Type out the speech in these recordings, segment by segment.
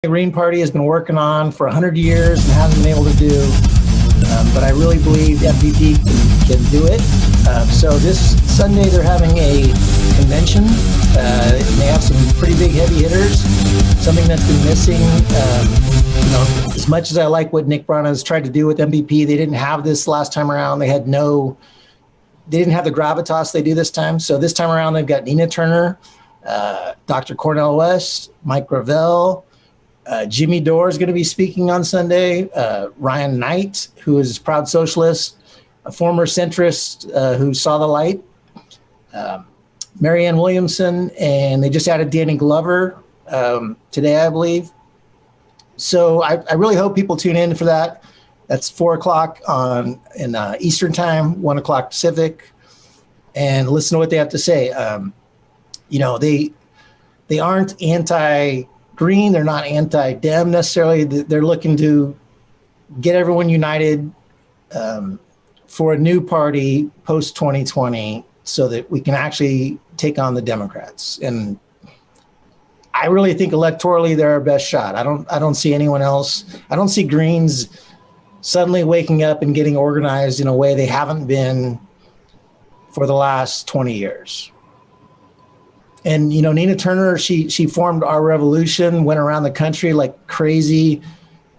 The Green Party has been working on for 100 years and hasn't been able to do. But I really believe MPP can do it. So this Sunday they're having a convention. And they have some pretty big heavy hitters. Something that's been missing. As much as I like what Nick Brown has tried to do with MPP, they didn't have this last time around. They didn't have the gravitas they do this time. So this time around they've got Nina Turner, Dr. Cornel West, Mike Gravel. Jimmy Dore is going to be speaking on Sunday. Ryan Knight, who is a proud socialist, a former centrist who saw the light. Marianne Williamson, and they just added Danny Glover today, I believe. So I really hope people tune in for that. That's 4:00 in Eastern time, 1:00 Pacific, and listen to what they have to say. They aren't anti-Green, they're not anti-Dem necessarily. They're looking to get everyone united for a new party post 2020, so that we can actually take on the Democrats. And I really think electorally they're our best shot. I don't see anyone else. I don't see Greens suddenly waking up and getting organized in a way they haven't been for the last 20 years. And, Nina Turner, she formed Our Revolution, went around the country like crazy,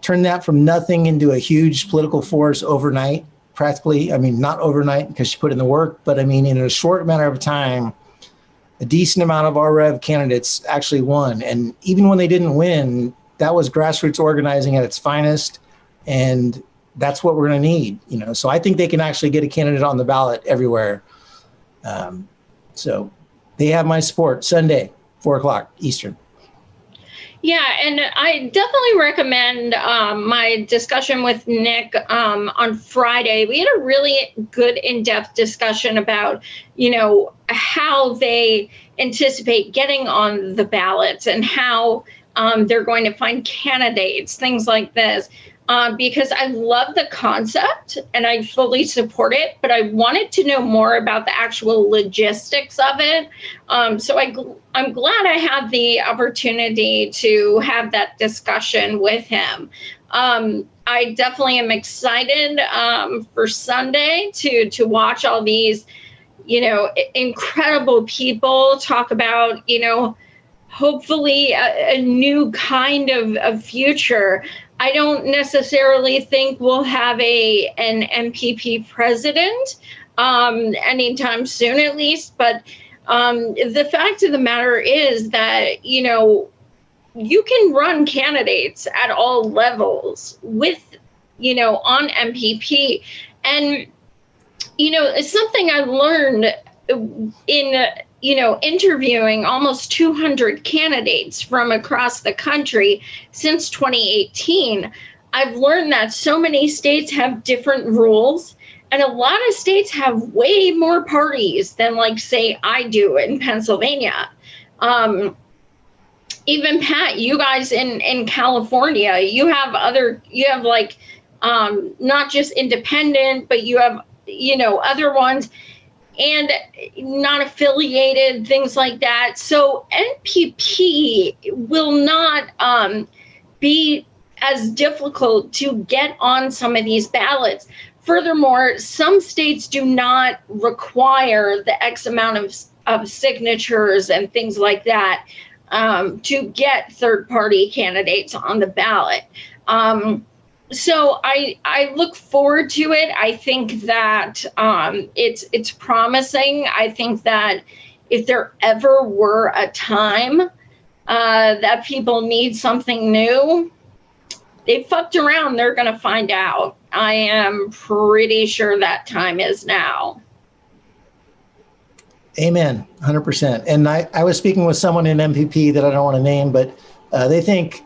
turned that from nothing into a huge political force overnight, practically. I mean, not overnight because she put in the work, but I mean, in a short matter of time, a decent amount of Our Rev candidates actually won. And even when they didn't win, that was grassroots organizing at its finest. And that's what we're going to need, So I think they can actually get a candidate on the ballot everywhere. So they have my support Sunday, 4:00 Eastern. Yeah, and I definitely recommend my discussion with Nick on Friday. We had a really good in-depth discussion about, how they anticipate getting on the ballots and how they're going to find candidates, things like this. Because I love the concept and I fully support it, but I wanted to know more about the actual logistics of it. So I'm glad I had the opportunity to have that discussion with him. I definitely am excited for Sunday to watch all these, incredible people talk about, hopefully a new kind of future. I don't necessarily think we'll have an MPP president anytime soon, at least. But the fact of the matter is that, you can run candidates at all levels with, on MPP. And, it's something I learned in interviewing almost 200 candidates from across the country since 2018, I've learned that so many states have different rules, and a lot of states have way more parties than, say, I do in Pennsylvania. Even Pat, you guys in California, you have not just independent, but you have, other ones, and not affiliated, things like that. So NPP will not be as difficult to get on some of these ballots. Furthermore, some states do not require the X amount of signatures and things like that to get third-party candidates on the ballot. So I look forward to it. I think that it's promising. I think that if there ever were a time that people need something new, they fucked around, they're going to find out. I am pretty sure that time is now. Amen, 100%. And I was speaking with someone in MPP that I don't want to name, but they think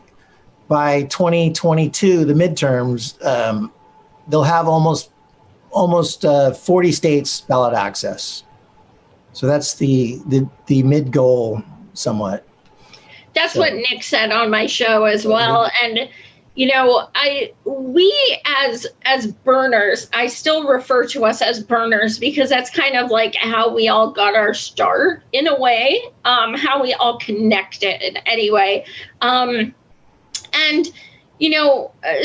by 2022, the midterms, they'll have almost 40 states ballot access. So that's the mid goal, somewhat. That's what Nick said on my show as well. And we as burners, I still refer to us as burners because that's kind of like how we all got our start in a way, how we all connected anyway. And,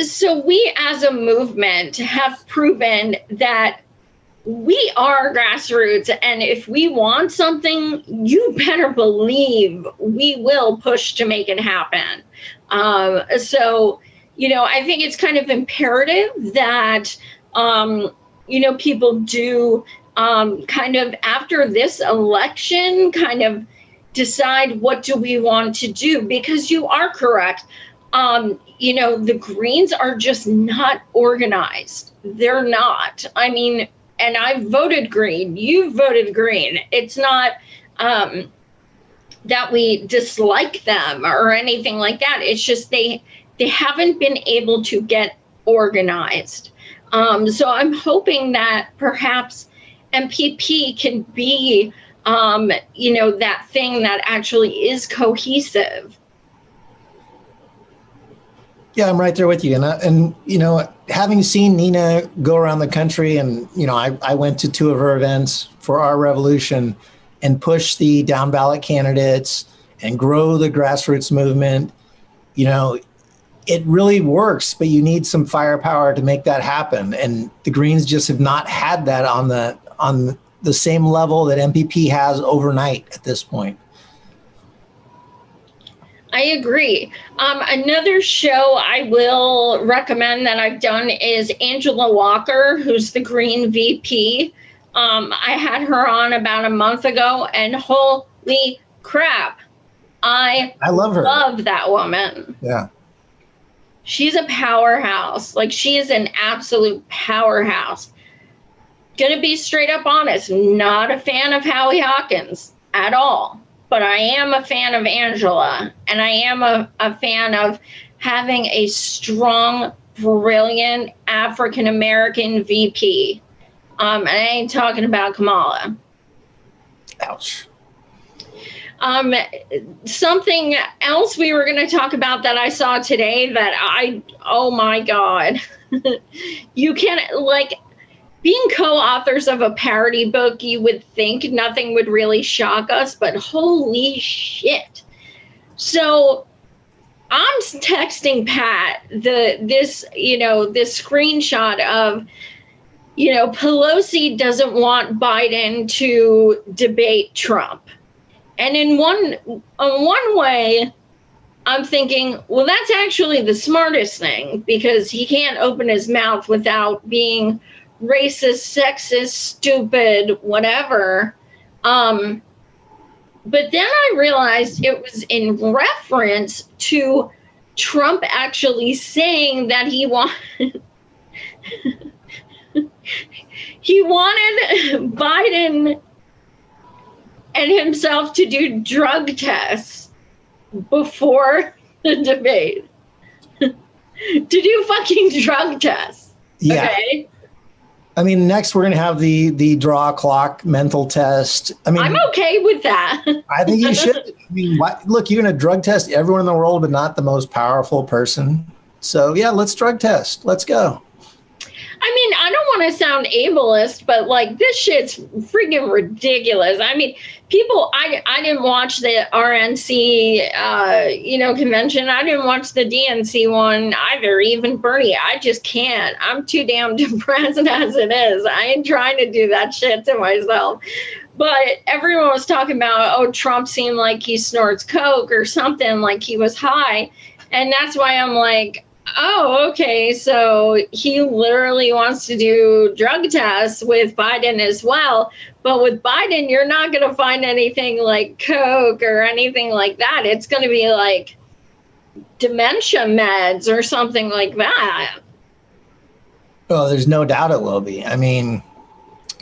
so we as a movement have proven that we are grassroots. And if we want something, you better believe we will push to make it happen. So, I think it's kind of imperative that, people do kind of after this election kind of decide what do we want to do, because you are correct. The Greens are just not organized. They're not. I mean, and I voted Green. You voted Green. It's not that we dislike them or anything like that. It's just they haven't been able to get organized. So I'm hoping that perhaps MPP can be, that thing that actually is cohesive. Yeah, I'm right there with you. And having seen Nina go around the country, and, I went to 2 of her events for our revolution and push the down ballot candidates and grow the grassroots movement. It really works, but you need some firepower to make that happen. And the Greens just have not had that on the same level that MPP has overnight at this point. I agree. Another show I will recommend that I've done is Angela Walker, who's the Green VP. I had her on about a month ago, and holy crap, I love her. Love that woman. Yeah. She's a powerhouse. Like, she is an absolute powerhouse. Gonna be straight up honest, not a fan of Howie Hawkins at all. But I am a fan of Angela, and I am a fan of having a strong, brilliant African-American VP. And I ain't talking about Kamala. Ouch. Something else we were going to talk about that I saw today that oh my God. You can't, being co-authors of a parody book, you would think nothing would really shock us, but holy shit. So I'm texting Pat this screenshot of, Pelosi doesn't want Biden to debate Trump. And in one way, I'm thinking, well, that's actually the smartest thing, because he can't open his mouth without being racist, sexist, stupid, whatever. But then I realized it was in reference to Trump actually saying that he wanted Biden and himself to do drug tests before the debate. To do fucking drug tests. Yeah. Okay. I mean, next we're going to have the draw clock mental test. I mean, I'm okay with that. I think you should. I mean, look, you're going to drug test everyone in the world, but not the most powerful person. So yeah, let's drug test. Let's go. I mean, I don't want to sound ableist, but this shit's freaking ridiculous. I mean, people, I didn't watch the RNC, convention. I didn't watch the DNC one either, even Bernie. I just can't. I'm too damn depressed as it is. I ain't trying to do that shit to myself. But everyone was talking about, Trump seemed like he snorts coke or something, like he was high. And that's why I'm like, oh, okay, so he literally wants to do drug tests with Biden as well. But with Biden, you're not going to find anything like coke or anything like that. It's going to be like dementia meds or something like that. Oh, there's no doubt it will be. I mean,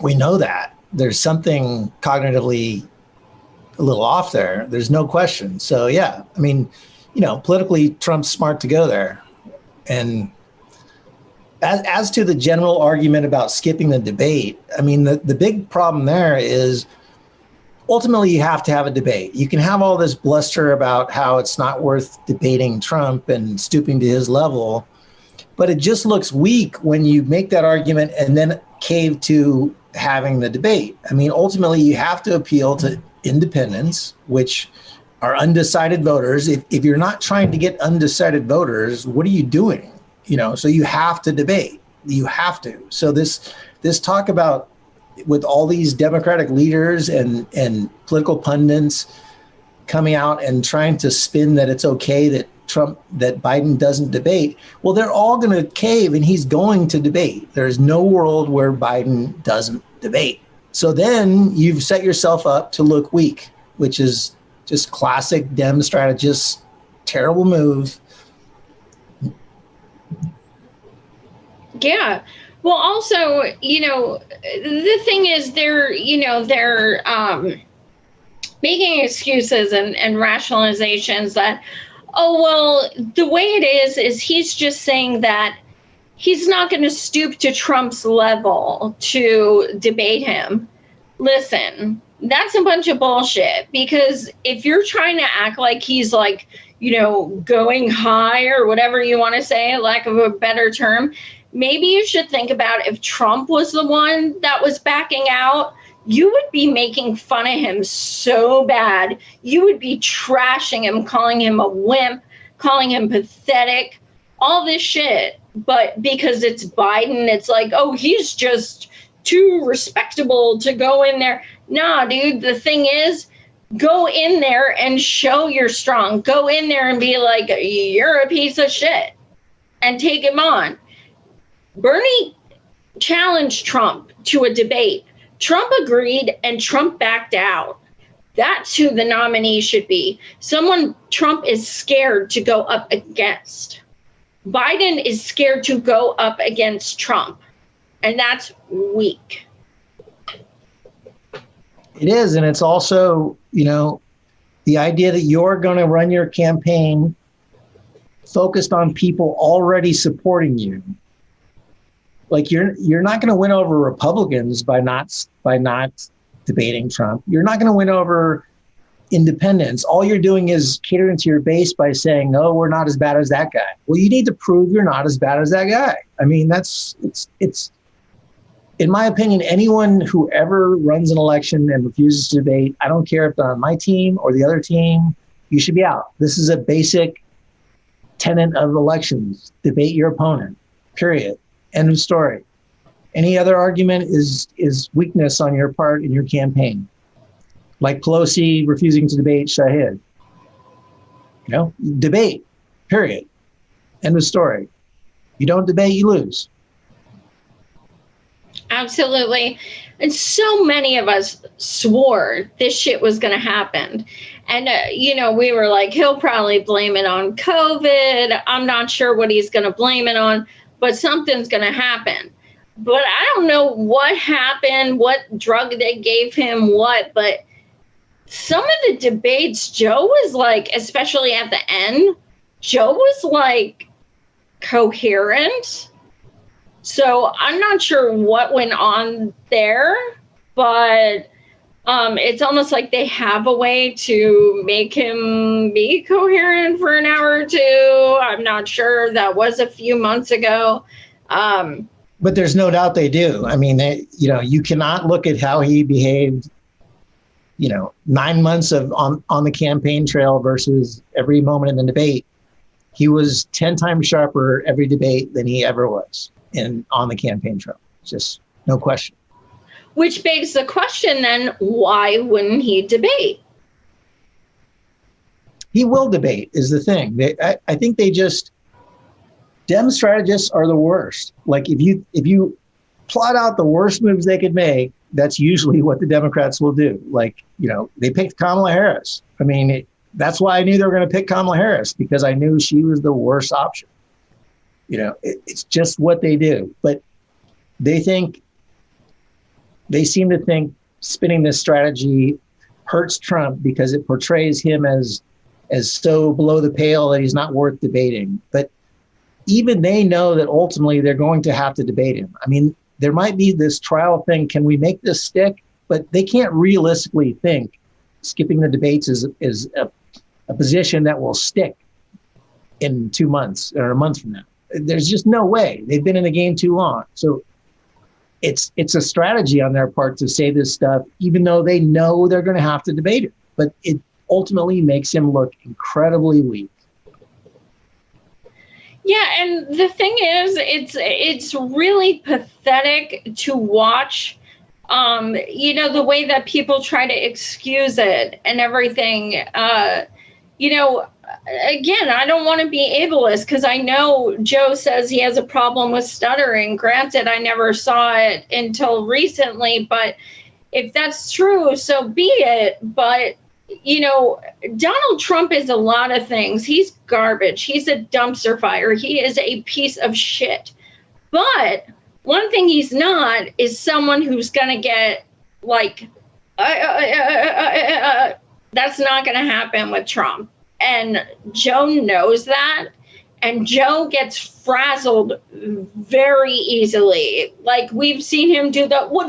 we know that. There's something cognitively a little off there. There's no question. So, yeah, I mean, politically, Trump's smart to go there. And as to the general argument about skipping the debate, I mean, the big problem there is ultimately you have to have a debate. You can have all this bluster about how it's not worth debating Trump and stooping to his level, but it just looks weak when you make that argument and then cave to having the debate. I mean, ultimately you have to appeal to independence, which are undecided voters. If you're not trying to get undecided voters, what are you doing? So you have to debate. You have to. So this talk about, with all these Democratic leaders and political pundits coming out and trying to spin that it's okay that Biden doesn't debate, well, they're all going to cave, and he's going to debate. There's no world where Biden doesn't debate. So then you've set yourself up to look weak, which is just classic Dem strategist, terrible move. Yeah. Well, also, the thing is they're making excuses and rationalizations that, oh, well, the way it is he's just saying that he's not going to stoop to Trump's level to debate him. Listen, that's a bunch of bullshit, because if you're trying to act like he's like, going high or whatever you want to say, lack of a better term, maybe you should think about if Trump was the one that was backing out, you would be making fun of him so bad. You would be trashing him, calling him a wimp, calling him pathetic, all this shit. But because it's Biden, it's like, oh, he's just too respectable to go in there. Nah, dude, the thing is, go in there and show you're strong. Go in there and be like, you're a piece of shit, and take him on. Bernie challenged Trump to a debate. Trump agreed, and Trump backed out. That's who the nominee should be. Someone Trump is scared to go up against. Biden is scared to go up against Trump, and that's weak. It is, and it's also, the idea that you're going to run your campaign focused on people already supporting you. Like you're not going to win over Republicans by not debating Trump. You're not going to win over independents. All you're doing is catering to your base by saying, "Oh, we're not as bad as that guy." Well, you need to prove you're not as bad as that guy. I mean, it's in my opinion, anyone who ever runs an election and refuses to debate, I don't care if they're on my team or the other team, you should be out. This is a basic tenet of elections: debate your opponent. Period. End of story. Any other argument is weakness on your part in your campaign. Like Pelosi refusing to debate Shahid. Debate. Period. End of story. You don't debate, you lose. Absolutely. And so many of us swore this shit was going to happen. And, we were like, he'll probably blame it on COVID. I'm not sure what he's going to blame it on, but something's going to happen. But I don't know what happened, what drug they gave him, but some of the debates, Joe was like, especially at the end, Joe was like coherent. So I'm not sure what went on there, but it's almost like they have a way to make him be coherent for an hour or two. I'm not sure. That was a few months ago. But there's no doubt they do. I mean, you cannot look at how he behaved, 9 months on the campaign trail versus every moment in the debate. He was 10 times sharper every debate than he ever was on the campaign trail. Just no question. Which begs the question then, why wouldn't he debate? He will debate is the thing. I think Dem strategists are the worst. Like if you plot out the worst moves they could make, that's usually what the Democrats will do. Like, they picked Kamala Harris. I mean, that's why I knew they were going to pick Kamala Harris, because I knew she was the worst option. It's just what they do. But they seem to think spinning this strategy hurts Trump because it portrays him as so below the pale that he's not worth debating. But even they know that ultimately they're going to have to debate him. I mean, there might be this trial thing. Can we make this stick? But they can't realistically think skipping the debates is a position that will stick in 2 months or a month from now. There's just no way. They've been in the game too long. So it's a strategy on their part to say this stuff, even though they know they're going to have to debate it. But ultimately makes him look incredibly weak. Yeah, and the thing is, it's really pathetic to watch. The way that people try to excuse it and everything. Again, I don't want to be ableist because I know Joe says he has a problem with stuttering. Granted, I never saw it until recently, but if that's true, so be it. But Donald Trump is a lot of things. He's garbage. He's a dumpster fire. He is a piece of shit. But one thing he's not is someone who's going to get like, that's not going to happen with Trump. And Joe knows that. And Joe gets frazzled very easily. Like we've seen him do the why,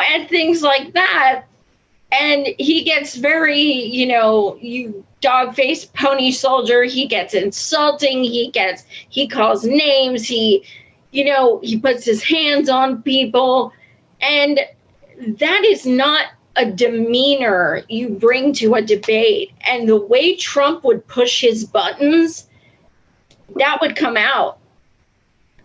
and things like that. And he gets very, you dog-faced pony soldier. He gets insulting. He calls names. He puts his hands on people. And that is not a demeanor you bring to a debate. And the way Trump would push his buttons, that would come out.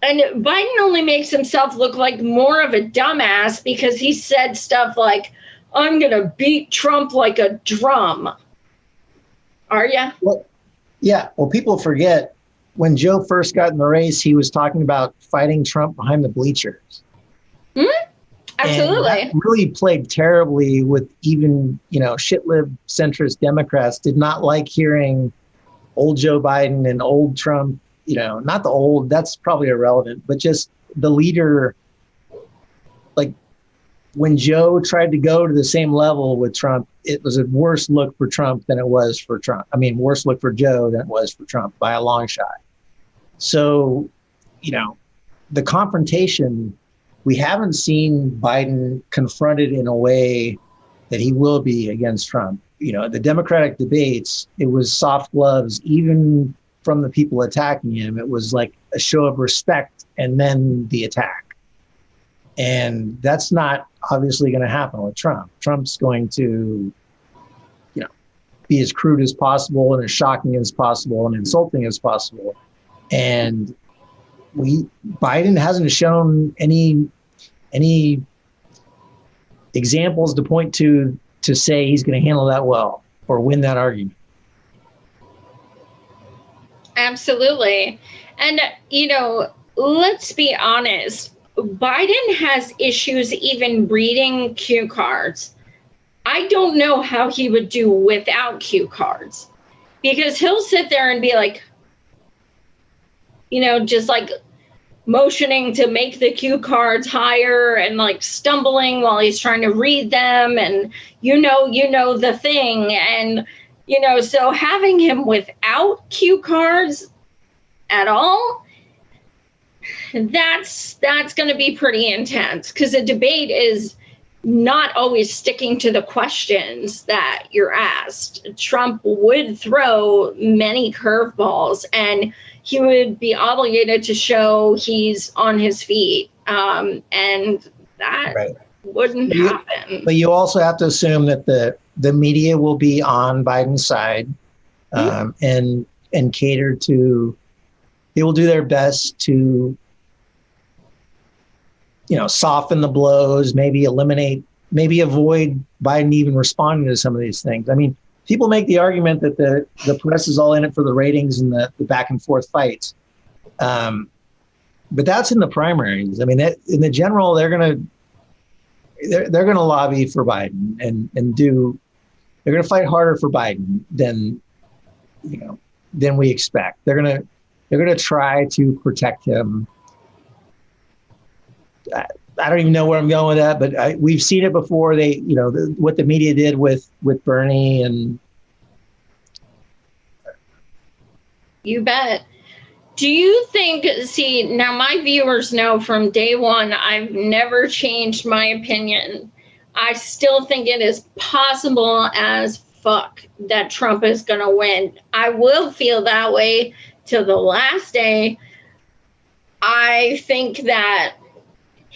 And Biden only makes himself look like more of a dumbass because he said stuff like, I'm going to beat Trump like a drum. Are you? Well, yeah. Well, people forget when Joe first got in the race, he was talking about fighting Trump behind the bleachers. Absolutely. And that really played terribly with even, shit-lived centrist Democrats did not like hearing old Joe Biden and old Trump, not the old, that's probably irrelevant, but just the leader. Like when Joe tried to go to the same level with Trump, it was a worse look for Trump than it was for Trump. I mean, worse look for Joe than it was for Trump by a long shot. So, the confrontation, we haven't seen Biden confronted in a way that he will be against Trump. The Democratic debates, it was soft gloves, even from the people attacking him. It was like a show of respect and then the attack. And that's not obviously going to happen with Trump. Trump's going to, be as crude as possible and as shocking as possible and insulting as possible. And Biden hasn't shown any examples to point to say he's going to handle that well or win that argument. Absolutely. And, let's be honest. Biden has issues even reading cue cards. I don't know how he would do without cue cards because he'll sit there and be like, just like motioning to make the cue cards higher and like stumbling while he's trying to read them. And, the thing. And, so having him without cue cards at all, that's going to be pretty intense because a debate is not always sticking to the questions that you're asked. Trump would throw many curveballs and he would be obligated to show he's on his feet. And that wouldn't happen. But you also have to assume that the media will be on Biden's side and cater to, they will do their best to, soften the blows, maybe avoid Biden even responding to some of these things. I mean, people make the argument that the press is all in it for the ratings and the back and forth fights. But that's in the primaries. I mean, in the general, they're going to lobby for Biden and they're going to fight harder for Biden than we expect. They're going to try to protect him. I don't even know where I'm going with that, but we've seen it before. They, what the media did with Bernie and. You bet. Do you think, now my viewers know from day one, I've never changed my opinion. I still think it is possible as fuck that Trump is going to win. I will feel that way till the last day. I think that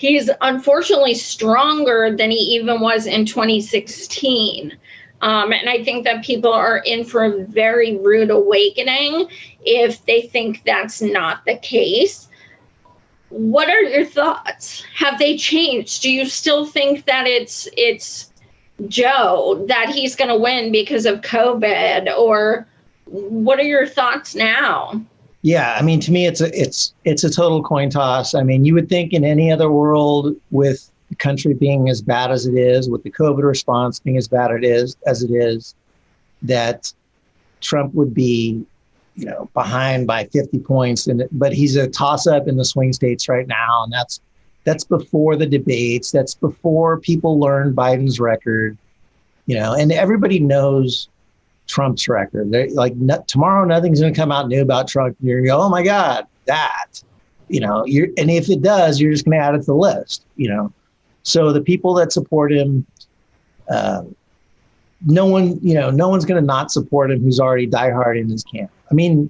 he's unfortunately stronger than he even was in 2016. And I think that people are in for a very rude awakening if they think that's not the case. What are your thoughts? Have they changed? Do you still think that it's Joe, that he's going to win because of COVID, or what are your thoughts now? Yeah, I mean, to me, it's a total coin toss. I mean, you would think in any other world, with the country being as bad as it is, with the COVID response being as bad as it is, that Trump would be, behind by 50 points. But he's a toss-up in the swing states right now, and that's before the debates. That's before people learn Biden's record, and everybody knows Trump's record. They're like, tomorrow nothing's going to come out new about Trump. You're going to go, oh my God, that, and if it does, you're just going to add it to the list, So the people that support him, no one's going to not support him who's already diehard in his camp. I mean,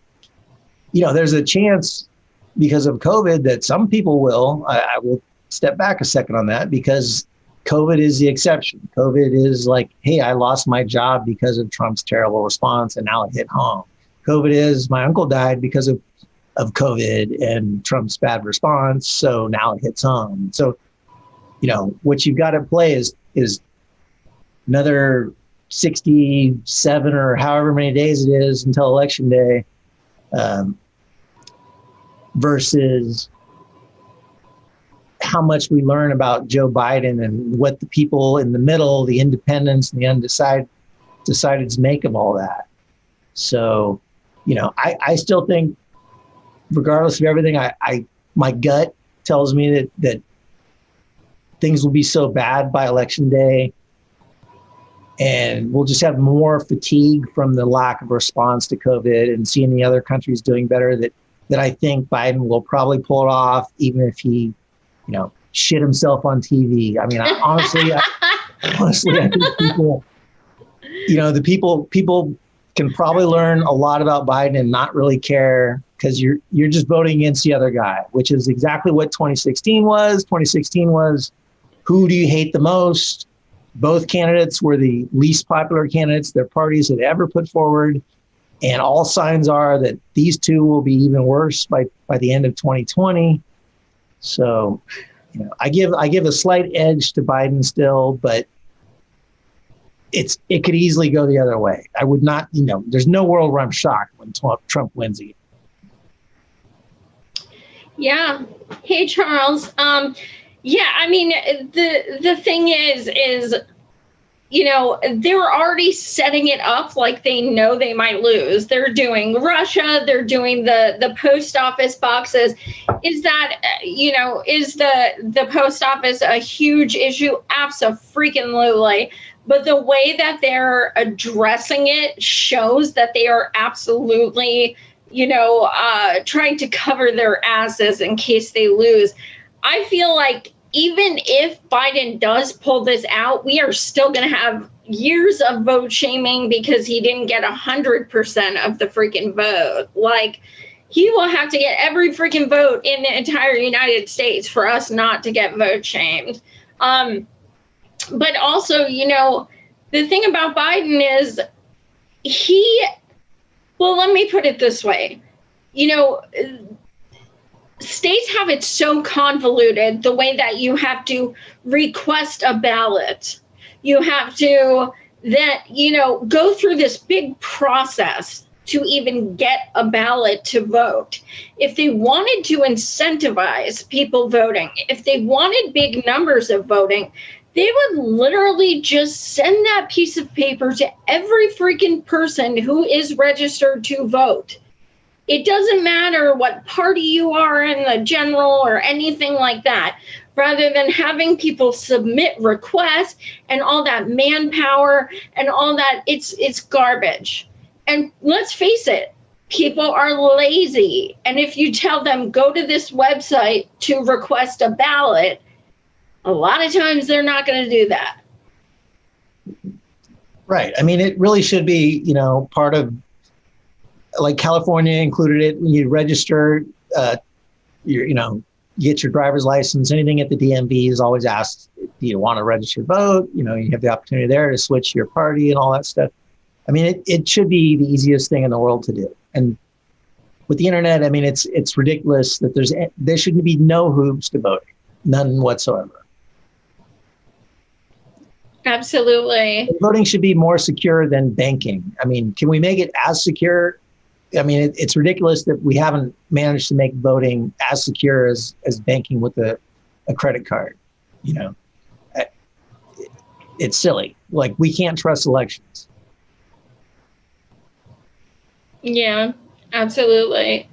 there's a chance because of COVID that some people will. I will step back a second on that, because COVID is the exception. COVID is like, hey, I lost my job because of Trump's terrible response, and now it hit home. COVID is, my uncle died because of COVID and Trump's bad response, so now it hits home. So, what you've got to play is another 67 or however many days it is until Election Day, versus how much we learn about Joe Biden and what the people in the middle, the independents and the undecideds make of all that. So, I still think, regardless of everything, my gut tells me that things will be so bad by Election Day, and we'll just have more fatigue from the lack of response to COVID and seeing the other countries doing better, that I think Biden will probably pull it off, even if he, shit himself on TV. I mean, honestly, I think people can probably learn a lot about Biden and not really care, because you're just voting against the other guy, which is exactly what 2016 was. 2016 was, who do you hate the most? Both candidates were the least popular candidates their parties had ever put forward. And all signs are that these two will be even worse by the end of 2020. So, I give a slight edge to Biden still, but it could easily go the other way. I would not, there's no world where I'm shocked when Trump wins again. Yeah. Hey, Charles. Yeah, I mean, the thing is, they're already setting it up like they know they might lose. They're doing Russia. They're doing the post office boxes. Is that, is the post office a huge issue? Abso-freaking-lutely. But the way that they're addressing it shows that they are absolutely, trying to cover their asses in case they lose. I feel like even if Biden does pull this out, we are still going to have years of vote shaming because he didn't get 100% of the freaking vote. Like, he will have to get every freaking vote in the entire United States for us not to get vote shamed. But also, the thing about Biden is well, let me put it this way. States have it so convoluted, the way that you have to request a ballot. You have to go through this big process to even get a ballot to vote. If they wanted to incentivize people voting, if they wanted big numbers of voting, they would literally just send that piece of paper to every freaking person who is registered to vote. It doesn't matter what party you are in, the general or anything like that. Rather than having people submit requests and all that manpower and all that, it's garbage. And let's face it, people are lazy. And if you tell them, go to this website to request a ballot, a lot of times they're not going to do that. Right. I mean, it really should be, part of, like California included it when you register, you get your driver's license. Anything at the DMV is always asked, do you want to register to vote? You know, you have the opportunity there to switch your party and all that stuff. I mean, it should be the easiest thing in the world to do. And with the internet, I mean, it's ridiculous that there shouldn't be no hoops to voting, none whatsoever. Absolutely. Voting should be more secure than banking. I mean, can we make it as secure? I mean, it's ridiculous that we haven't managed to make voting as secure as banking with a credit card. You know, it's silly. Like, we can't trust elections. Yeah, absolutely.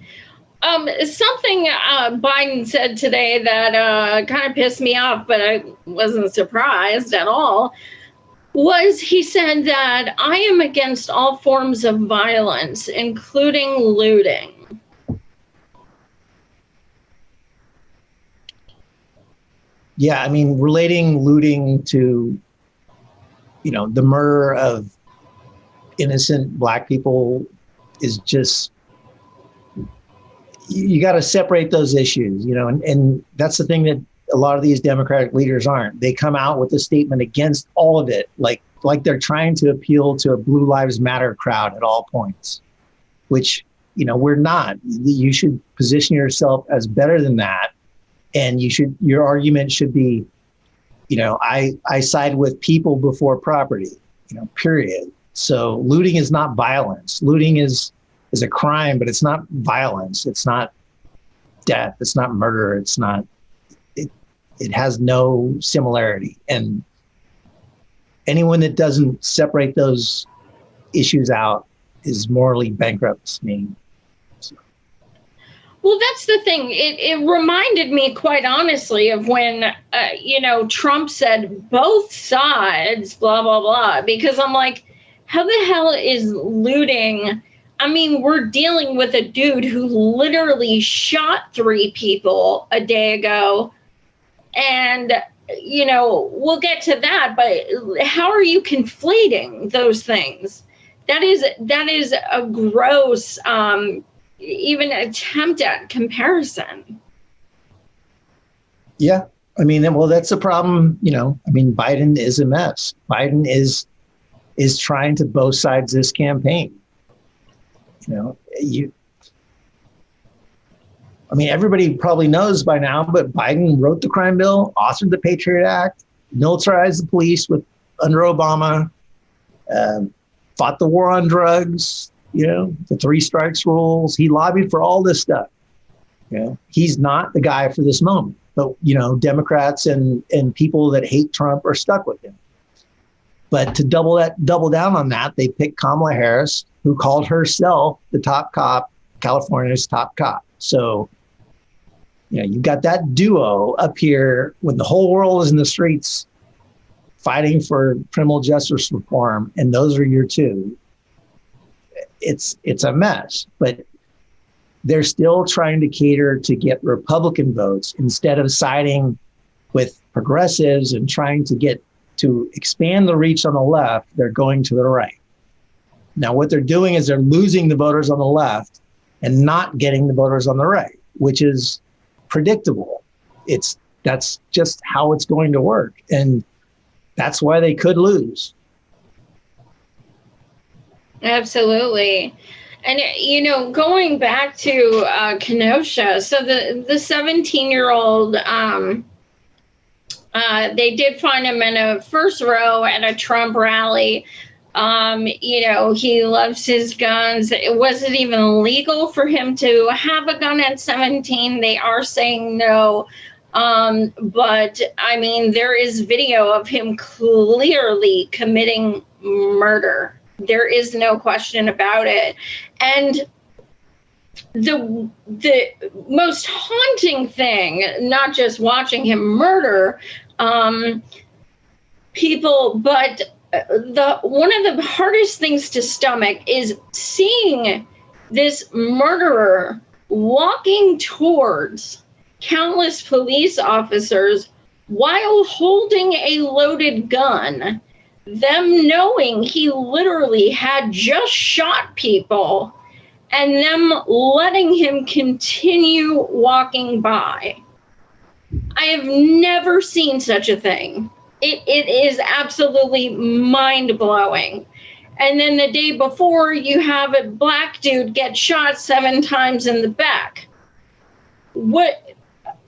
Something Biden said today that kind of pissed me off, but I wasn't surprised at all, was he said that I am against all forms of violence, including looting. Yeah, I mean, relating looting to, you know, the murder of innocent Black people is just, you got to separate those issues, you know, and that's the thing that a lot of these Democratic leaders aren't. They come out with a statement against all of it, like they're trying to appeal to a Blue Lives Matter crowd at all points, which, you know, we're not. You should position yourself as better than that. And your argument should be, you know, I side with people before property, you know, period. So looting is not violence. Looting is a crime, but it's not violence. It's not death. It's not murder. It's not, it has no similarity. And anyone that doesn't separate those issues out is morally bankrupt to me. So. Well, that's the thing. It reminded me, quite honestly, of when, you know, Trump said both sides, blah, blah, blah, because I'm like, how the hell is looting? I mean, we're dealing with a dude who literally shot 3 people a day ago. And, you know, we'll get to that, but how are you conflating those things? That is a gross, even attempt at comparison. Yeah. I mean, well, that's the problem. You know, I mean, Biden is a mess. Biden is trying to both sides this campaign. You know, I mean, everybody probably knows by now, but Biden wrote the crime bill, authored the Patriot Act, militarized the police under Obama, fought the war on drugs, you know, the 3 strikes rules. He lobbied for all this stuff. You know, he's not the guy for this moment. But, you know, Democrats and people that hate Trump are stuck with him. But to double down on that, they picked Kamala Harris, who called herself the top cop, California's top cop. So, you know, you've got that duo up here when the whole world is in the streets fighting for criminal justice reform, and those are your two. It's a mess, but they're still trying to cater to get Republican votes instead of siding with progressives and trying to expand the reach on the left. They're going to the right. Now, what they're doing is they're losing the voters on the left and not getting the voters on the right, which is predictable. That's just how it's going to work. And that's why they could lose. Absolutely. And, you know, going back to Kenosha, so the 17-year-old, they did find him in a first row at a Trump rally. You know, he loves his guns. It wasn't even legal for him to have a gun at 17. They are saying no. But I mean, there is video of him clearly committing murder. There is no question about it. And the most haunting thing, not just watching him murder people, but one of the hardest things to stomach is seeing this murderer walking towards countless police officers while holding a loaded gun, them knowing he literally had just shot people, and them letting him continue walking by. I have never seen such a thing. It is absolutely mind blowing. And then the day before, you have a black dude get shot 7 times in the back. What?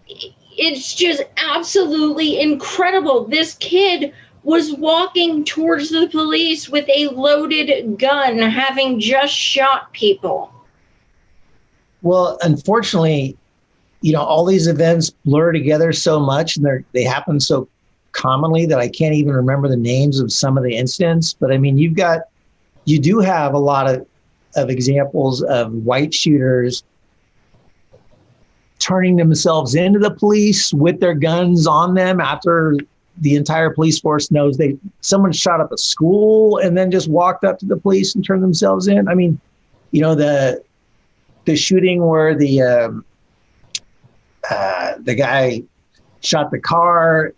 It's just absolutely incredible. This kid was walking towards the police with a loaded gun, having just shot people. Well, unfortunately, all these events blur together so much, and they happen so commonly that I can't even remember the names of some of the incidents. But I mean, you do have a lot of examples of white shooters turning themselves into the police with their guns on them after the entire police force knows someone shot up a school and then just walked up to the police and turned themselves in. I mean, the shooting where the guy shot the car.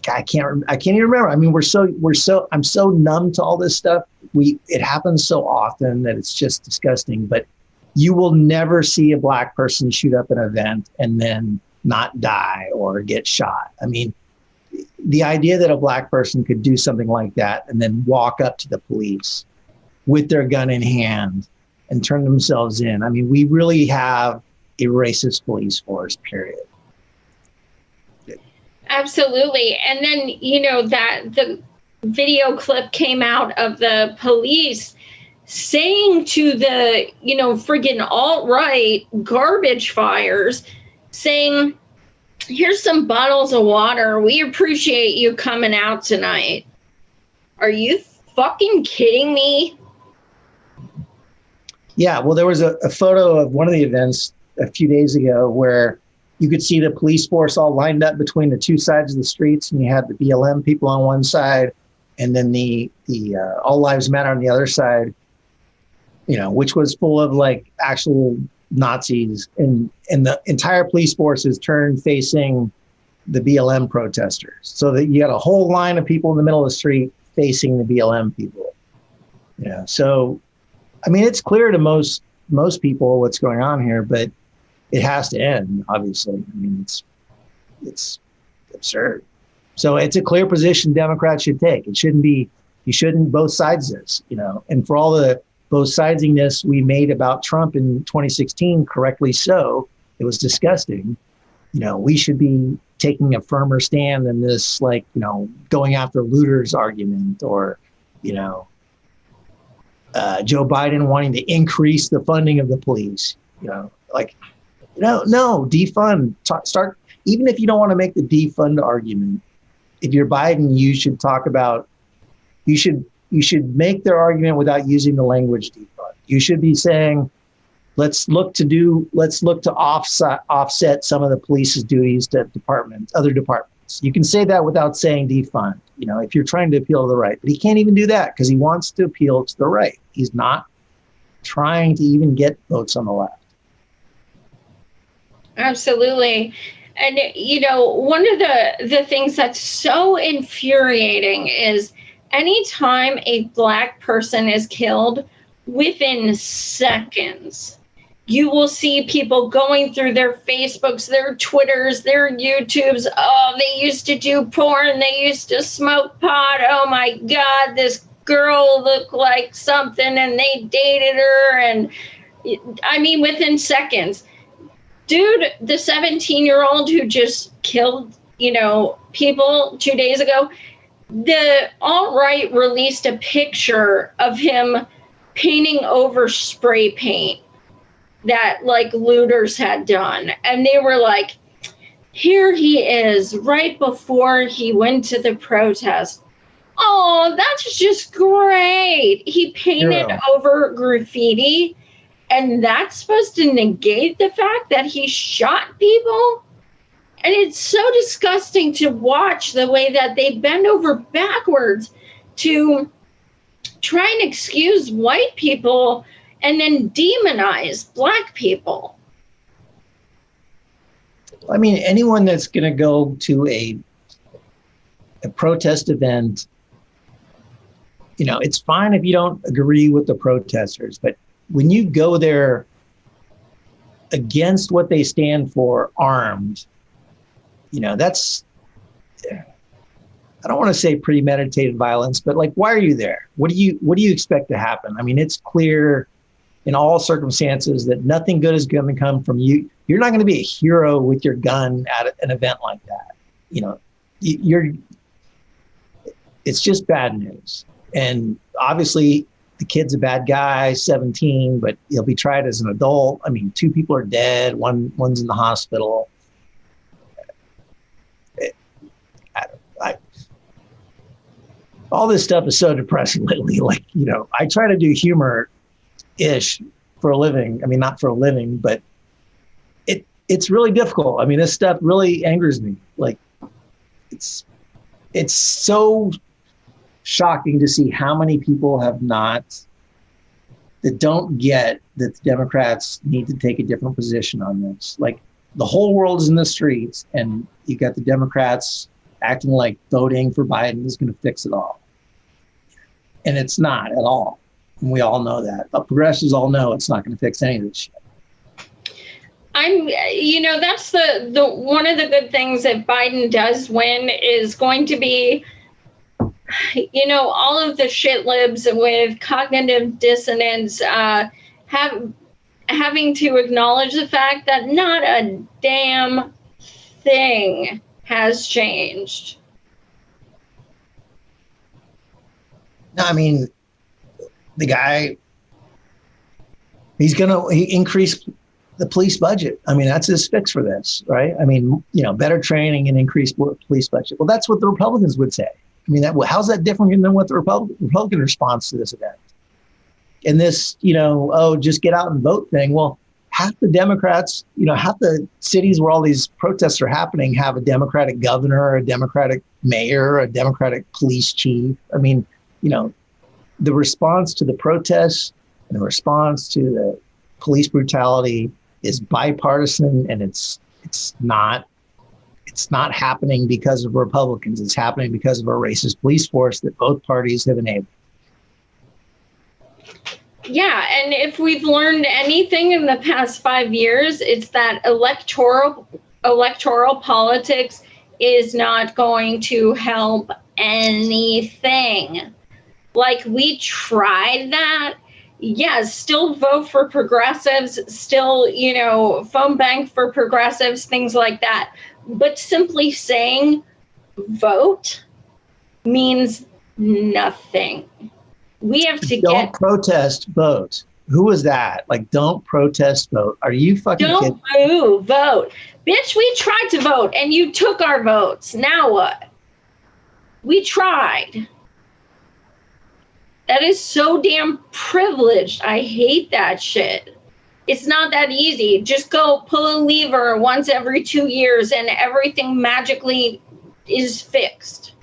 I can't even remember. I mean, I'm so numb to all this stuff. It happens so often that it's just disgusting. But you will never see a black person shoot up an event and then not die or get shot. I mean, the idea that a black person could do something like that and then walk up to the police with their gun in hand and turn themselves in. I mean, we really have a racist police force, period. Absolutely. And then, that the video clip came out of the police saying to the, friggin' alt-right garbage fires, saying, here's some bottles of water. We appreciate you coming out tonight. Are you fucking kidding me? Yeah, well, there was a photo of one of the events a few days ago where you could see the police force all lined up between the two sides of the streets, and you had the BLM people on one side, and then the All Lives Matter on the other side, which was full of like actual Nazis, and the entire police force is turned facing the BLM protesters. So that you had a whole line of people in the middle of the street facing the BLM people. So I mean, it's clear to most people what's going on here, but it has to end, obviously. I mean, it's absurd. So it's a clear position Democrats should take. You shouldn't both sides this, and for all the both sidesiness we made about Trump in 2016, correctly so, it was disgusting. We should be taking a firmer stand than this, going after looters argument, or, Joe Biden wanting to increase the funding of the police, no, defund, start, even if you don't want to make the defund argument, if you're Biden, you should talk about, you should make their argument without using the language defund. You should be saying, let's look to offset some of the police's duties to other departments. You can say that without saying defund, if you're trying to appeal to the right, but he can't even do that because he wants to appeal to the right. He's not trying to even get votes on the left. Absolutely. And, one of the things that's so infuriating is anytime a black person is killed, within seconds, you will see people going through their Facebooks, their Twitters, their YouTubes. Oh, they used to do porn. They used to smoke pot. Oh, my God, this girl looked like something, and they dated her. And, I mean, within seconds. Dude, the 17-year-old who just killed, people 2 days ago, the alt-right released a picture of him painting over spray paint that looters had done. And they were like, here he is right before he went to the protest. Oh, that's just great. He painted over graffiti. And that's supposed to negate the fact that he shot people? And it's so disgusting to watch the way that they bend over backwards to try and excuse white people and then demonize black people. I mean, anyone that's going to go to a protest event, it's fine if you don't agree with the protesters, but when you go there against what they stand for, armed, that's, I don't want to say premeditated violence, but like, why are you there? What do you expect to happen? I mean, it's clear in all circumstances that nothing good is going to come from you. You're not going to be a hero with your gun at an event like that. It's just bad news. And obviously the kid's a bad guy, 17, but he'll be tried as an adult. I mean, 2 people are dead. One's in the hospital. All this stuff is so depressing lately. Like, I try to do humor-ish for a living. I mean, not for a living, but it's really difficult. I mean, this stuff really angers me. Like, it's so shocking to see how many people that don't get that the Democrats need to take a different position on this. Like, the whole world is in the streets, and you got the Democrats acting like voting for Biden is going to fix it all. And it's not at all. And we all know that. The progressives all know it's not going to fix any of this shit. That's the one of the good things that Biden does win is going to be, all of the shit libs with cognitive dissonance having to acknowledge the fact that not a damn thing has changed. No, I mean, the guy, he increase the police budget. I mean, that's his fix for this, right? I mean, better training and increased police budget. Well, that's what the Republicans would say. I mean, how's that different than what the Republican response to this event? And this, just get out and vote thing. Well, half the Democrats, half the cities where all these protests are happening have a Democratic governor, a Democratic mayor, a Democratic police chief. I mean, the response to the protests and the response to the police brutality is bipartisan, and it's not happening because of Republicans. It's happening because of a racist police force that both parties have enabled. Yeah, and if we've learned anything in the past 5 years, it's that electoral politics is not going to help anything. Like, we tried that. Yes, still vote for progressives, still, phone bank for progressives, things like that. But simply saying vote means nothing. We have to don't protest, vote. Who was that? Like, don't protest, vote. Are you fucking kidding? Don't vote. Bitch, we tried to vote and you took our votes. Now what? We tried. That is so damn privileged. I hate that shit. It's not that easy. Just go pull a lever once every 2 years and everything magically is fixed.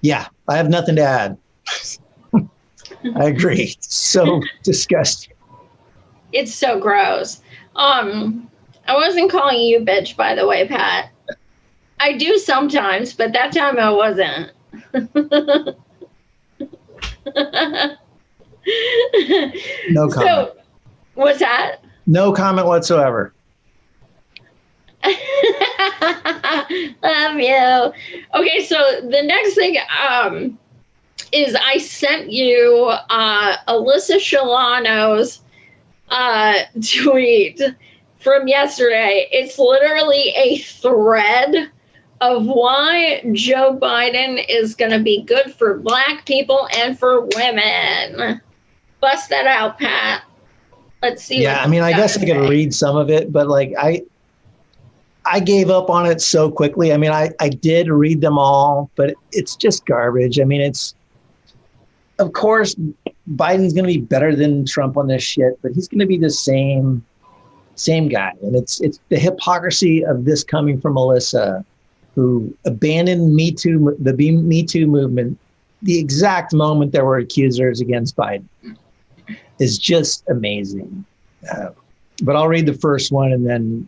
Yeah, I have nothing to add. I agree. It's so disgusting. It's so gross. I wasn't calling you bitch, by the way, Pat. I do sometimes, but that time I wasn't. No comment. So, what's that? No comment whatsoever. Love you. Okay, so the next thing is I sent you Alyssa Shalano's tweet from yesterday. It's literally a thread of why Joe Biden is going to be good for Black people and for women. Bust that out, Pat. Let's see. Yeah, I mean, I guess I could read some of it, but like I gave up on it so quickly. I mean, I did read them all, but it's just garbage. I mean, of course, Biden's going to be better than Trump on this shit, but he's going to be the same guy. And it's the hypocrisy of this coming from Alyssa, who abandoned the Me Too movement the exact moment there were accusers against Biden, is just amazing. But I'll read the first one, and then,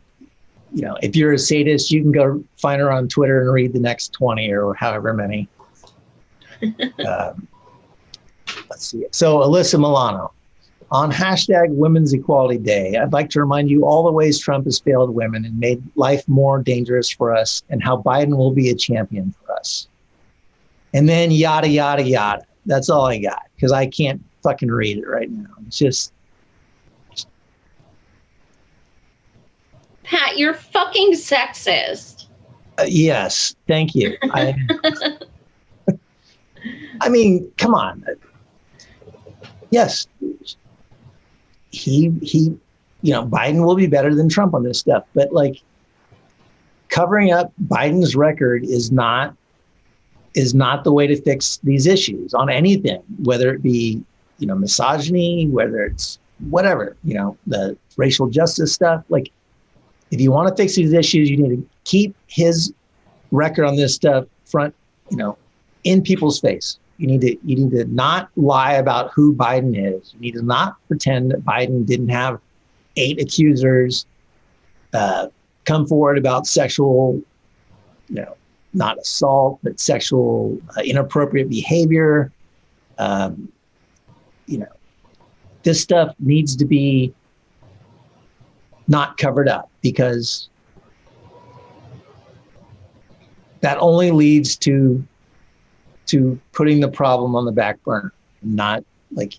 if you're a sadist, you can go find her on Twitter and read the next 20 or however many. Let's see. So Alyssa Milano, On hashtag Women's Equality Day, I'd like to remind you all the ways Trump has failed women and made life more dangerous for us, and how Biden will be a champion for us. And then yada, yada, yada. That's all I got, because I can't fucking read it right now. It's just... Pat, you're fucking sexist. Yes, thank you. I mean, come on. Yes, he, Biden will be better than Trump on this stuff, but like, covering up Biden's record is not the way to fix these issues on anything, whether it be, misogyny, whether it's whatever, the racial justice stuff. Like, if you want to fix these issues, you need to keep his record on this stuff front, in people's face. You need to not lie about who Biden is. You need to not pretend that Biden didn't have 8 accusers come forward about sexual, not assault, but sexual inappropriate behavior. This stuff needs to be not covered up, because that only leads to putting the problem on the back burner, not like...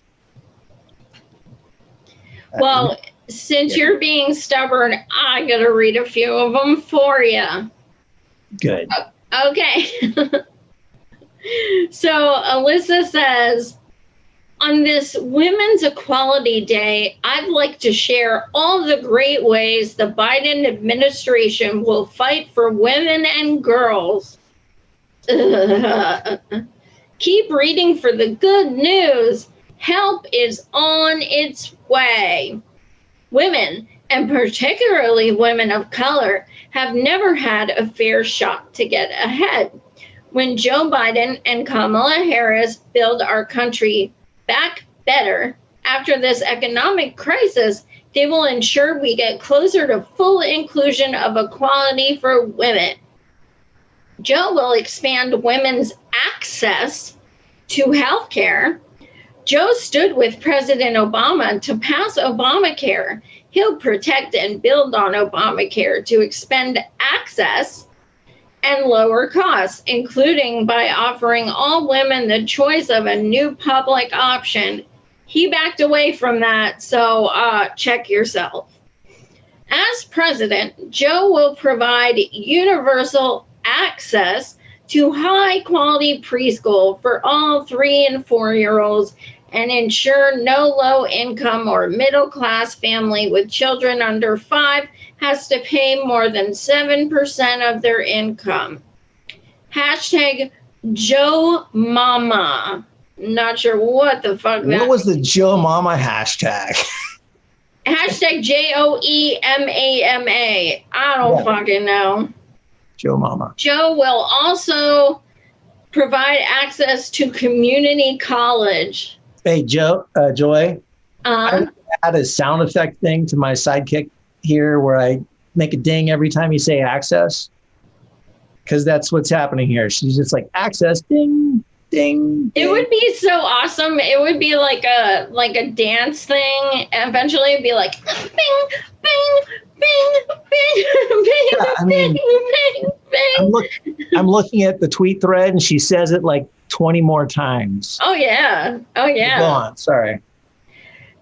Well, since you're being stubborn, I gotta read a few of them for you. Good. Okay. So Alyssa says, on this Women's Equality Day, I'd like to share all the great ways the Biden administration will fight for women and girls. Keep reading for the good news. Help is on its way. Women, and particularly women of color, have never had a fair shot to get ahead. When Joe Biden and Kamala Harris build our country back better after this economic crisis, they will ensure we get closer to full inclusion of equality for women. Joe will expand women's access to health care. Joe stood with President Obama to pass Obamacare. He'll protect and build on Obamacare to expand access and lower costs, including by offering all women the choice of a new public option. He backed away from that, so check yourself. As president, Joe will provide universal access to high-quality preschool for all 3 and 4-year-olds and ensure no low-income or middle-class family with children under 5 has to pay more than 7% of their income. Hashtag Joe Mama. Not sure what the fuck that... What was the Joe Mama hashtag? Hashtag JOEMAMA. I don't fucking know. Joe Mama. Joe will also provide access to community college. Hey, Joy. I add a sound effect thing to my sidekick here where I make a ding every time you say access, because that's what's happening here. She's just like, access, ding, ding, ding. It would be so awesome. It would be like a dance thing. Eventually it'd be like bing, bing, bing, bing, bing, Yeah, I mean, bing, bing, bing. I'm looking at the tweet thread and she says it like 20 more times. Oh yeah. Oh yeah. Go on. Sorry.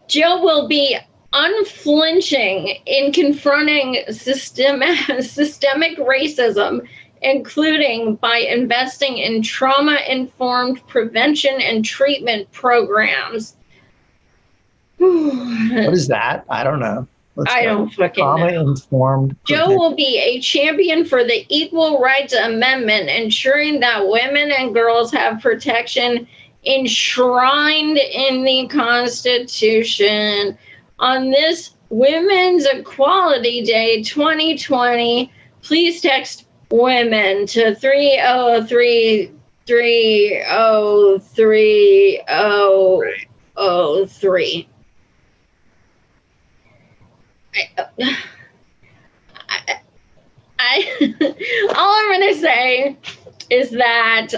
Jill will be unflinching in confronting systemic racism, including by investing in trauma-informed prevention and treatment programs. What is that? I don't know. I don't fucking know. Trauma-informed. Joe will be a champion for the Equal Rights Amendment, ensuring that women and girls have protection enshrined in the Constitution. On this Women's Equality Day 2020, please text women to 303-303-003. All I'm going to say is that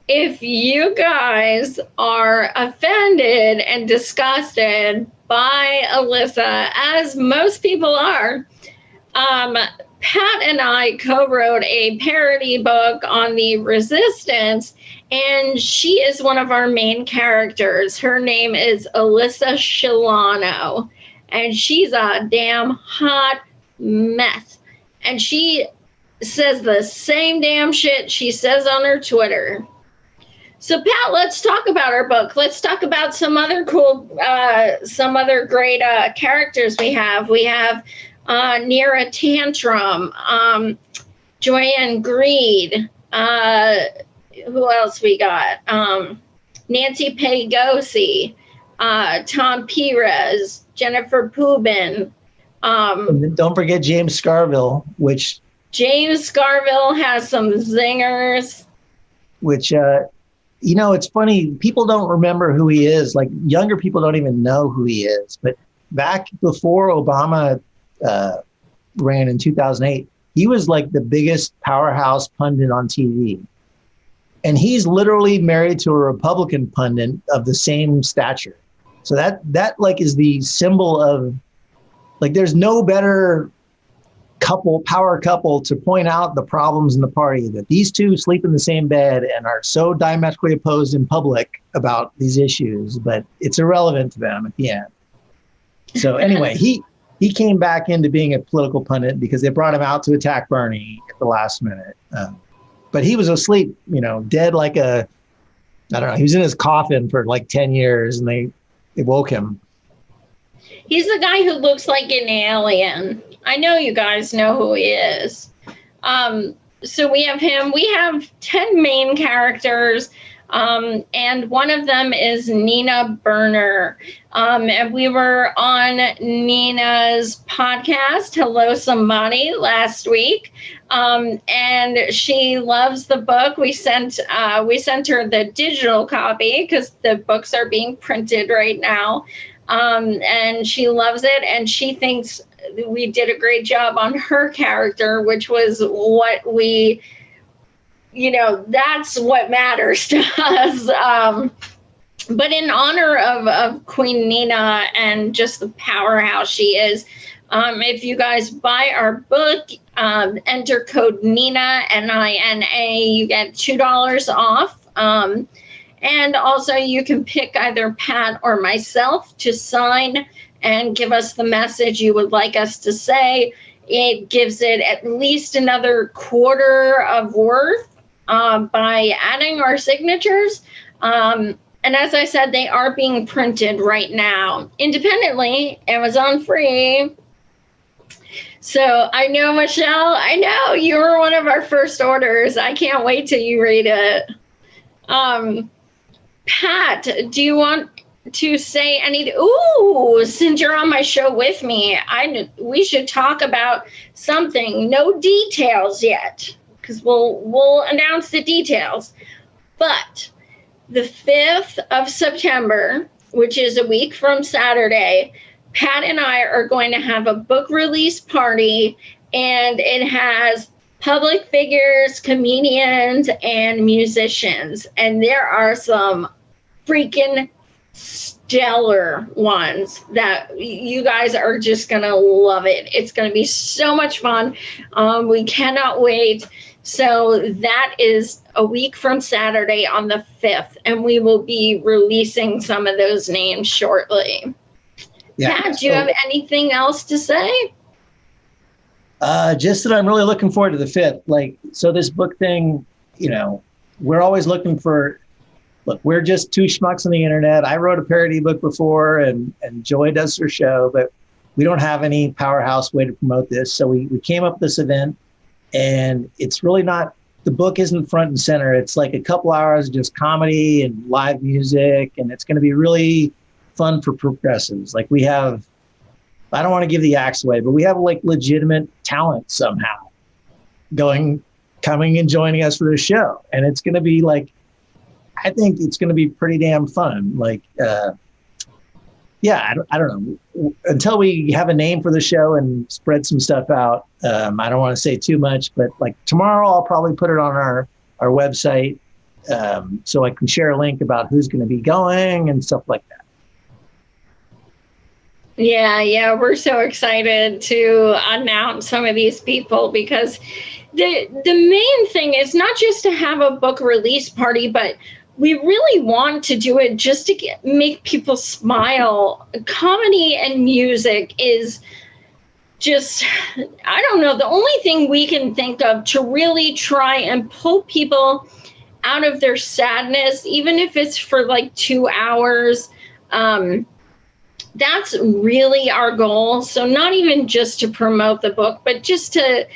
if you guys are offended and disgusted by Alyssa, as most people are, Pat and I co-wrote a parody book on the Resistance, and she is one of our main characters. Her name is Alyssa Shilano, and she's a damn hot mess. And she says the same damn shit she says on her Twitter. So, Pat, let's talk about our book. Let's talk about some other great characters we have. We have Nira Tantrum, Joanne Greed. Who else we got? Nancy Pagosi, Tom Perez, Jennifer Poubin. Don't forget James Scarville, which James Scarville has some zingers. Which, it's funny. People don't remember who he is. Like, younger people don't even know who he is. But back before Obama ran in 2008, he was like the biggest powerhouse pundit on TV. And he's literally married to a Republican pundit of the same stature. So that like is the symbol of, like, there's no better power couple to point out the problems in the party, that these two sleep in the same bed and are so diametrically opposed in public about these issues, but it's irrelevant to them at the end. So anyway, he came back into being a political pundit because they brought him out to attack Bernie at the last minute. But he was asleep, dead like I don't know, he was in his coffin for like 10 years and they woke him. He's the guy who looks like an alien. I know you guys know who he is. So we have him. We have 10 main characters, and one of them is Nina Burner. And we were on Nina's podcast, Hello Somebody, last week. And she loves the book. We sent her the digital copy because the books are being printed right now. And she loves it, and she thinks we did a great job on her character, which was what that's what matters to us. But in honor of Queen Nina and just the powerhouse she is, if you guys buy our book, enter code Nina, Nina, you get $2 off. And also you can pick either Pat or myself to sign and give us the message you would like us to say. It gives it at least another quarter of worth by adding our signatures. And as I said, they are being printed right now independently, Amazon free. So I know, Michelle, I know you were one of our first orders. I can't wait till you read it. Pat, do you want to say anything? Ooh, since you're on my show with me, we should talk about something. No details yet, because we'll announce the details. But the 5th of September, which is a week from Saturday, Pat and I are going to have a book release party, and it has public figures, comedians, and musicians. And there are some freaking stellar ones that you guys are just gonna love it. It's gonna be so much fun. We cannot wait. So that is a week from Saturday on the 5th, and we will be releasing some of those names shortly. Yeah, Pat, do you have anything else to say? Just that I'm really looking forward to the 5th. So this book thing, we're always looking for. Look, we're just two schmucks on the internet. I wrote a parody book before, and Joy does her show, but we don't have any powerhouse way to promote this. So we came up with this event, and it's really not, the book isn't front and center. It's like a couple hours of just comedy and live music, and it's going to be really fun for progressives. Like, we have, I don't want to give the acts away, but we have like legitimate talent somehow coming and joining us for the show. And it's going to be like, I think it's going to be pretty damn fun. I don't know. Until we have a name for the show and spread some stuff out, I don't want to say too much, but like tomorrow I'll probably put it on our website. so I can share a link about who's going to be going and stuff like that. Yeah, we're so excited to announce some of these people, because the main thing is not just to have a book release party, but we really want to do it just to make people smile. Comedy and music is just, I don't know, the only thing we can think of to really try and pull people out of their sadness, even if it's for like 2 hours. That's really our goal. So not even just to promote the book, but just to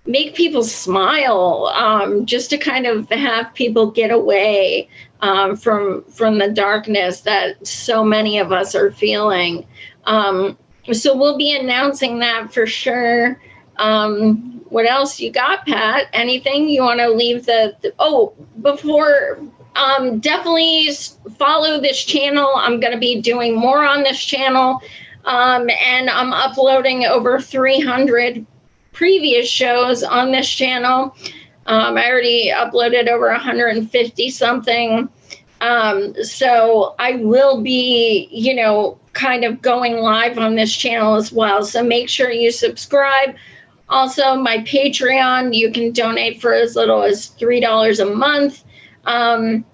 make people smile, just to kind of have people get away from the darkness that so many of us are feeling. So we'll be announcing that for sure. What else you got, Pat? Anything you want to leave before, definitely follow this channel. I'm going to be doing more on this channel. And I'm uploading over 300 previous shows on this channel. I already uploaded over 150 something. So I will be, kind of going live on this channel as well. So make sure you subscribe. Also, my Patreon, you can donate for as little as $3 a month. And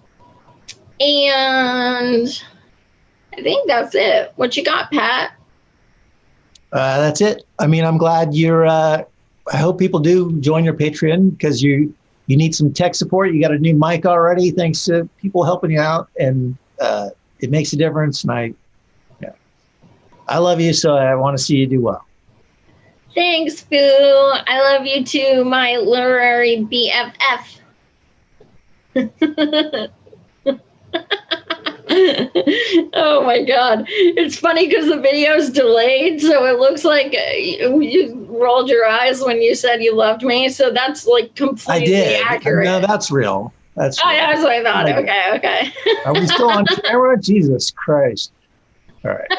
I think that's it. What you got, Pat? That's it. I mean, I'm glad I hope people do join your Patreon, because you need some tech support. You got a new mic already, thanks to people helping you out, and it makes a difference. And I love you, so I want to see you do well. Thanks, Boo. I love you too, my literary BFF. Oh my God. It's funny because the video's delayed, so it looks like you rolled your eyes when you said you loved me. So that's like completely accurate. No, that's real. That's real. That's what I thought. Okay. Are we still on camera? Jesus Christ. All right.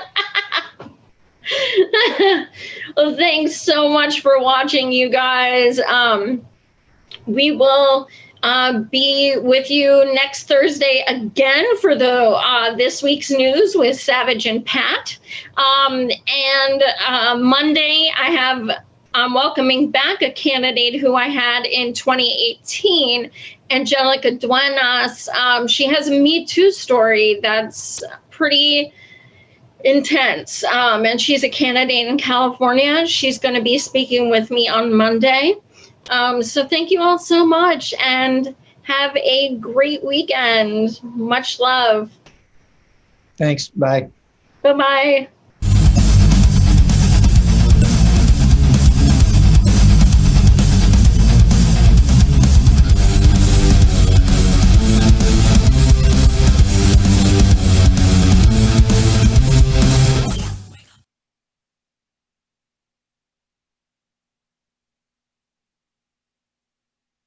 Well, thanks so much for watching, you guys. We will be with you next Thursday again for the this week's news with Savage and Pat. And Monday, I'm welcoming back a candidate who I had in 2018, Angelica Duenas. She has a Me Too story that's pretty intense. And she's a candidate in California. She's going to be speaking with me on Monday. So thank you all so much, and have a great weekend. Much love. Thanks. Bye. Bye-bye.